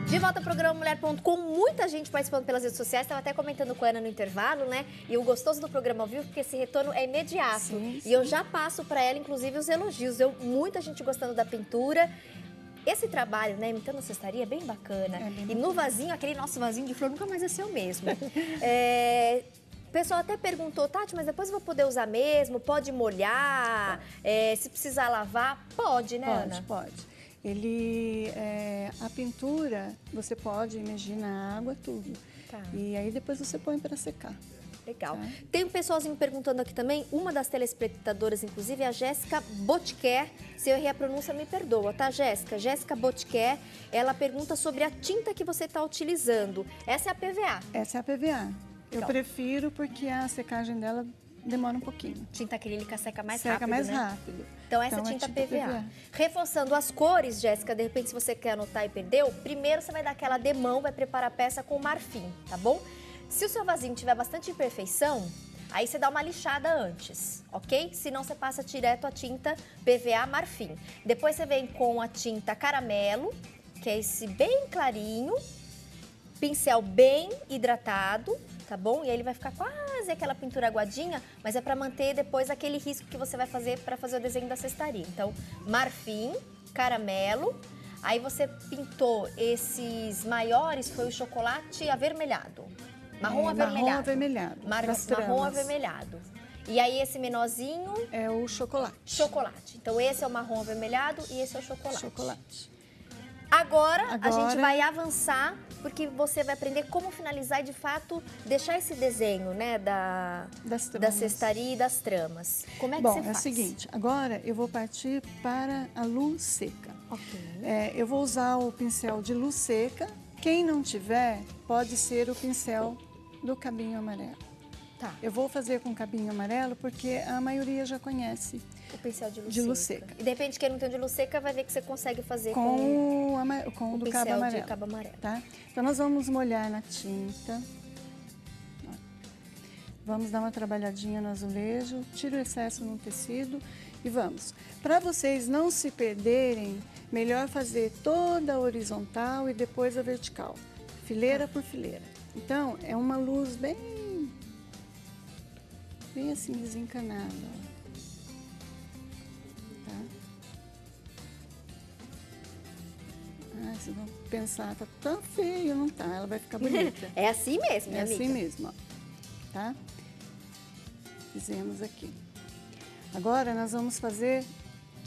De volta ao programa Mulher.com, muita gente participando pelas redes sociais, estava até comentando com a Ana no intervalo, né? E o gostoso do programa ao vivo, porque esse retorno é imediato. Sim. E eu já passo para ela, inclusive, os elogios. Muita gente gostando da pintura. Esse trabalho, né, imitando a cestaria, é bem bacana. E no vasinho, aquele nosso vasinho de flor nunca mais é seu mesmo. O pessoal até perguntou, Tati, mas depois eu vou poder usar mesmo? Pode molhar? Se precisar lavar? Pode, né, Ana? Pode. A pintura, você pode imergir na água, tudo. Tá. E aí depois você põe para secar. Legal. Tá. Tem um pessoalzinho perguntando aqui também, uma das telespectadoras, inclusive, é a Jéssica Botquer. Se eu errei a pronúncia, me perdoa, tá, Jéssica? Jéssica Botquer, ela pergunta sobre a tinta que você está utilizando. Essa é a PVA. Essa é a PVA. Eu prefiro porque a secagem dela demora um pouquinho. Tinta acrílica seca mais Seca rápido, mais né? rápido. Então essa é tinta PVA. Reforçando as cores, Jéssica, de repente se você quer anotar e perdeu, primeiro você vai dar aquela demão, vai preparar a peça com marfim, tá bom? Se o seu vasinho tiver bastante imperfeição, aí você dá uma lixada antes, ok? Senão você passa direto a tinta PVA marfim. Depois você vem com a tinta caramelo, que é esse bem clarinho, pincel bem hidratado, tá bom? E aí ele vai ficar quase aquela pintura aguadinha, mas é para manter depois aquele risco que você vai fazer para fazer o desenho da cestaria. Então, marfim, caramelo, aí você pintou esses maiores, foi o chocolate avermelhado. Marrom avermelhado. Marrom avermelhado. Marrom avermelhado. E aí esse menorzinho... É o chocolate. Chocolate. Então esse é o marrom avermelhado e esse é o chocolate. Chocolate. Agora a gente vai avançar, porque você vai aprender como finalizar e, de fato, deixar esse desenho, né, da cestaria e das tramas. Como é que você faz? Bom, é o seguinte, agora eu vou partir para a luz seca. Ok. Eu vou usar o pincel de luz seca. Quem não tiver, pode ser o pincel do cabinho amarelo. Tá. Eu vou fazer com cabinho amarelo porque a maioria já conhece. O pincel de luz seca. E de repente, quem não tem de luz seca vai ver que você consegue fazer com o do cabo amarelo. De cabo amarelo. Tá? Então, nós vamos molhar na tinta. Vamos dar uma trabalhadinha no azulejo, tira o excesso no tecido e vamos. Para vocês não se perderem, melhor fazer toda a horizontal e depois a vertical, fileira por fileira. Então, é uma luz bem assim desencanada. Vocês vão pensar, tá tão feio, não tá? Ela vai ficar bonita. É assim mesmo, minha amiga. É assim mesmo, ó. Tá? Fizemos aqui. Agora, nós vamos fazer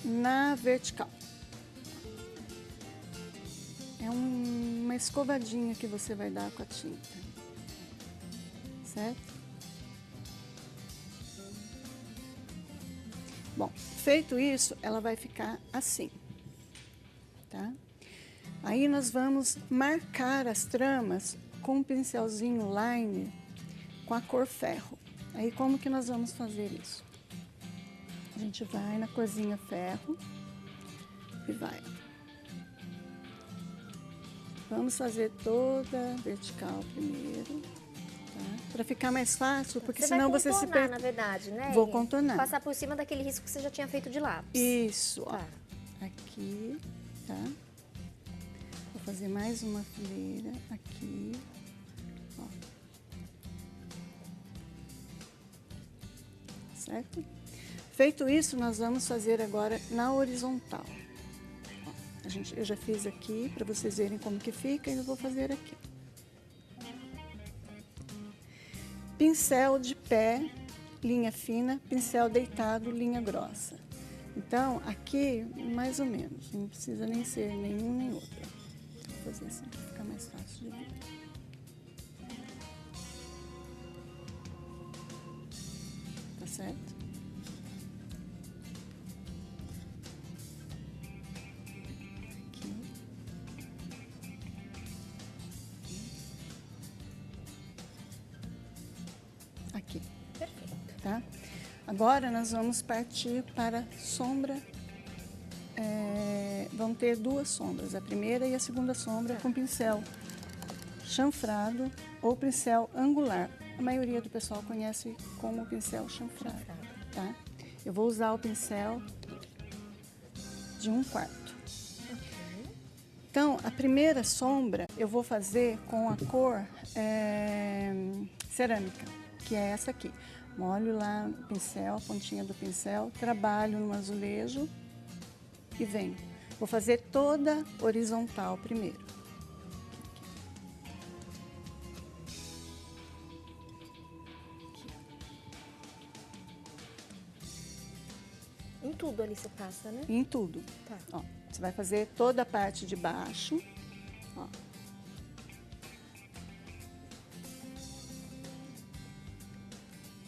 na vertical. É uma escovadinha que você vai dar com a tinta. Certo? Bom, feito isso, ela vai ficar assim. Tá? Aí nós vamos marcar as tramas com um pincelzinho liner com a cor ferro. Aí como que nós vamos fazer isso? A gente vai na corzinha ferro e vai. Vamos fazer toda a vertical primeiro, tá? Para ficar mais fácil, porque senão você se perde. Na verdade, né? Vou contornar. Passar por cima daquele risco que você já tinha feito de lápis. Isso, ó. Tá. Aqui, tá? Vou fazer mais uma fileira aqui, ó. Certo? Feito isso, nós vamos fazer agora na horizontal. Ó, eu já fiz aqui, para vocês verem como que fica, e eu vou fazer aqui. Pincel de pé, linha fina, pincel deitado, linha grossa. Então, aqui, mais ou menos, não precisa nem ser nenhum nem outro. Vou fazer assim para ficar mais fácil de ver. Tá certo? Aqui. Perfeito. Tá? Agora nós vamos partir para sombra. Vão ter duas sombras, a primeira e a segunda sombra com pincel chanfrado ou pincel angular. A maioria do pessoal conhece como pincel chanfrado. Tá? Eu vou usar o pincel de 1/4. Então, a primeira sombra eu vou fazer com a cor cerâmica, que é essa aqui. Molho lá no pincel, a pontinha do pincel, trabalho no azulejo e venho. Vou fazer toda horizontal primeiro. Em tudo ali você passa, né? Em tudo. Tá. Ó, você vai fazer toda a parte de baixo. Ó.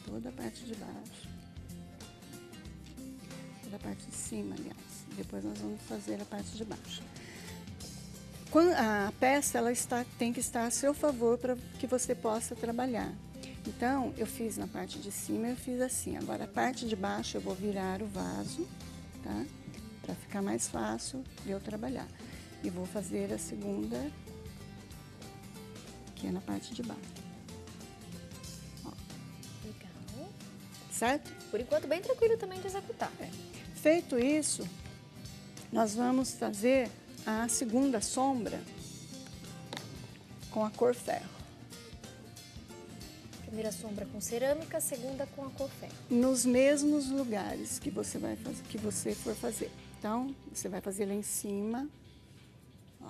Toda a parte de baixo. Toda a parte de cima, aliás. Depois nós vamos fazer a parte de baixo. A peça tem que estar a seu favor para que você possa trabalhar. Então, eu fiz na parte de cima, eu fiz assim. Agora, a parte de baixo, eu vou virar o vaso, tá? Para ficar mais fácil de eu trabalhar. E vou fazer a segunda, que é na parte de baixo. Ó. Legal. Certo? Por enquanto, bem tranquilo também de executar. Feito isso, nós vamos fazer a segunda sombra com a cor ferro. Primeira sombra com cerâmica, segunda com a cor ferro. Nos mesmos lugares que você vai fazer, que você for fazer. Então, você vai fazer lá em cima. Ó.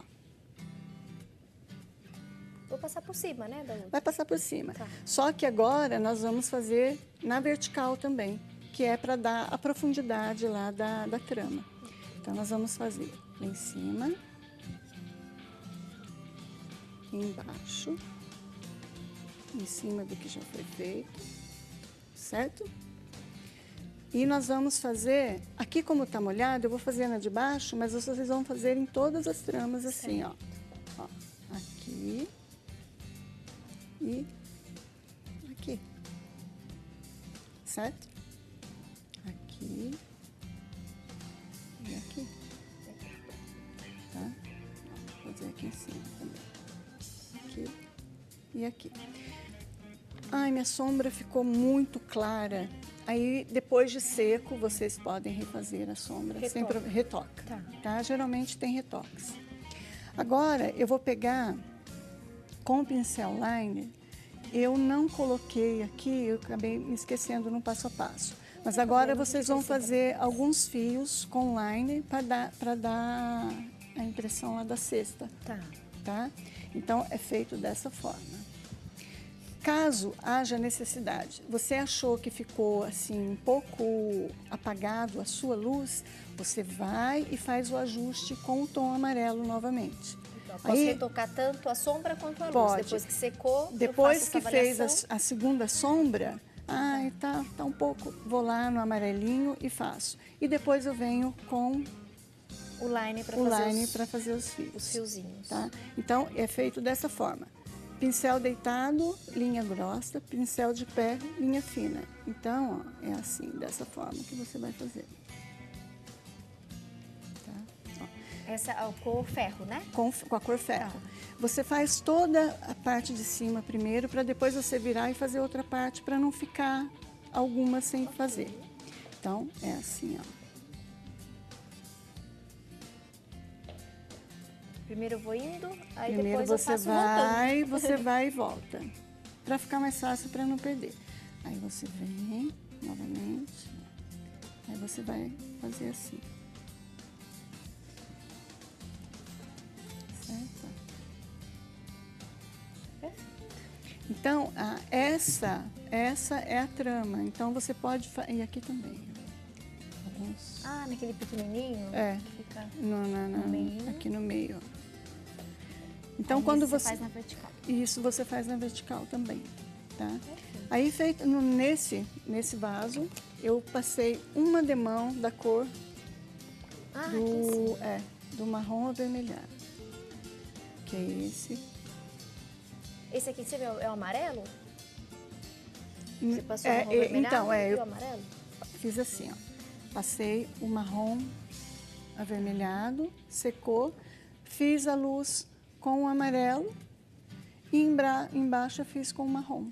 Vou passar por cima, né, da outra? Vai passar por cima. Tá. Só que agora nós vamos fazer na vertical também, que é para dar a profundidade lá da trama. Então, nós vamos fazer lá em cima, embaixo, em cima do que já foi feito, certo? E nós vamos fazer, aqui como está molhado, eu vou fazer na de baixo, mas vocês vão fazer em todas as tramas assim, ó. Ó, aqui e aqui, certo? Aqui e aqui, tá? Vou fazer aqui em cima também, aqui e aqui. Ai, minha sombra ficou muito clara. Aí, depois de seco, vocês podem refazer a sombra. Sempre retoca. Tá? Geralmente tem retoques. Agora, eu vou pegar com o pincel liner. Eu não coloquei aqui, eu acabei me esquecendo no passo a passo. Mas agora vocês vão fazer alguns fios com liner para dar a impressão lá da cesta. Tá? Então, é feito dessa forma. Caso haja necessidade, você achou que ficou assim um pouco apagado a sua luz, você vai e faz o ajuste com o tom amarelo novamente. Então, posso retocar tanto a sombra quanto a luz. Pode. Depois que secou, depois eu faço que essa fez avaliação. a segunda sombra, tá um pouco, vou lá no amarelinho e faço. E depois eu venho com o line para fazer os fios. Os fiozinhos. Tá? Então, é feito dessa forma. Pincel deitado, linha grossa, pincel de pé, linha fina. Então, ó, é assim, dessa forma que você vai fazer. Tá? Ó. Essa é a cor ferro, né? Com a cor ferro. Tá. Você faz toda a parte de cima primeiro, para depois você virar e fazer outra parte, para não ficar alguma sem fazer. Então, é assim, ó. Primeiro eu vou indo, aí primeiro depois eu faço voltando. Você vai e volta. Para ficar mais fácil, para não perder. Aí você vem novamente. Aí você vai fazer assim. Certo? Então, essa é a trama. Então, você pode... E aqui também. Alguns... naquele pequenininho? É. Que fica no meio. Aqui no meio. Então, aí quando você faz na vertical. Isso, você faz na vertical também, tá? Aí, feito nesse vaso, eu passei uma demão da cor do marrom avermelhado. Que é esse. Esse aqui, você vê, é o amarelo? Você passou o marrom então, e o amarelo? Fiz assim, ó. Passei o marrom avermelhado, secou, fiz a luz com o amarelo e embaixo eu fiz com o marrom.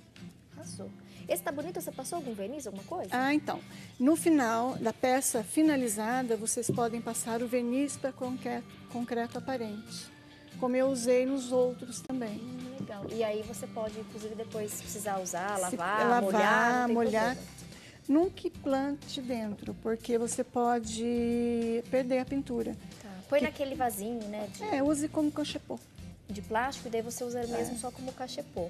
Arrasou. Esse tá bonito? Você passou algum verniz, alguma coisa? Então, no final da peça finalizada, vocês podem passar o verniz para concreto aparente. como eu usei nos outros também. Legal. E aí você pode, inclusive, depois, se precisar usar, Se lavar, molhar, não tem molhar. problema. Nunca plante dentro, porque você pode perder a pintura. Tá. Põe naquele vasinho, né? Use como cachepô. De plástico, e daí você usa mesmo só como cachepô.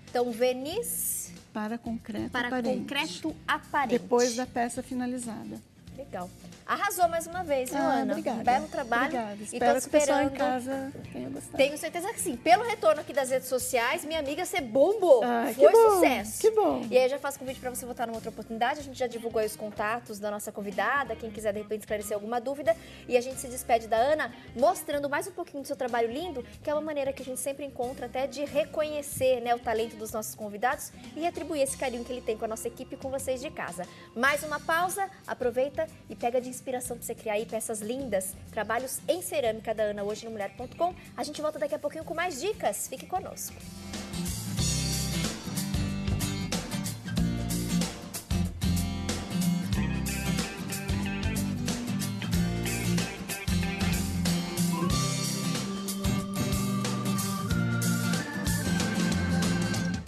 Então, verniz para concreto para aparente. concreto aparente. Depois da peça finalizada. Legal. Arrasou mais uma vez, viu, Ana? Obrigada. Um belo trabalho. Obrigada. E Espero tô que o pessoal em esperando. casa tenha gostado. Tenho certeza que sim. Pelo retorno aqui das redes sociais, minha amiga, você bombou. Que Foi bom, sucesso. que bom. E aí eu já faço convite para você votar numa outra oportunidade. A gente já divulgou aí os contatos da nossa convidada. Quem quiser, de repente, esclarecer alguma dúvida. E a gente se despede da Ana, mostrando mais um pouquinho do seu trabalho lindo, que é uma maneira que a gente sempre encontra até de reconhecer, né, o talento dos nossos convidados e retribuir esse carinho que ele tem com a nossa equipe e com vocês de casa. Mais uma pausa, aproveita e pega de inspiração para você criar aí peças lindas, trabalhos em cerâmica da Ana hoje no mulher.com. A gente volta daqui a pouquinho com mais dicas. Fique conosco.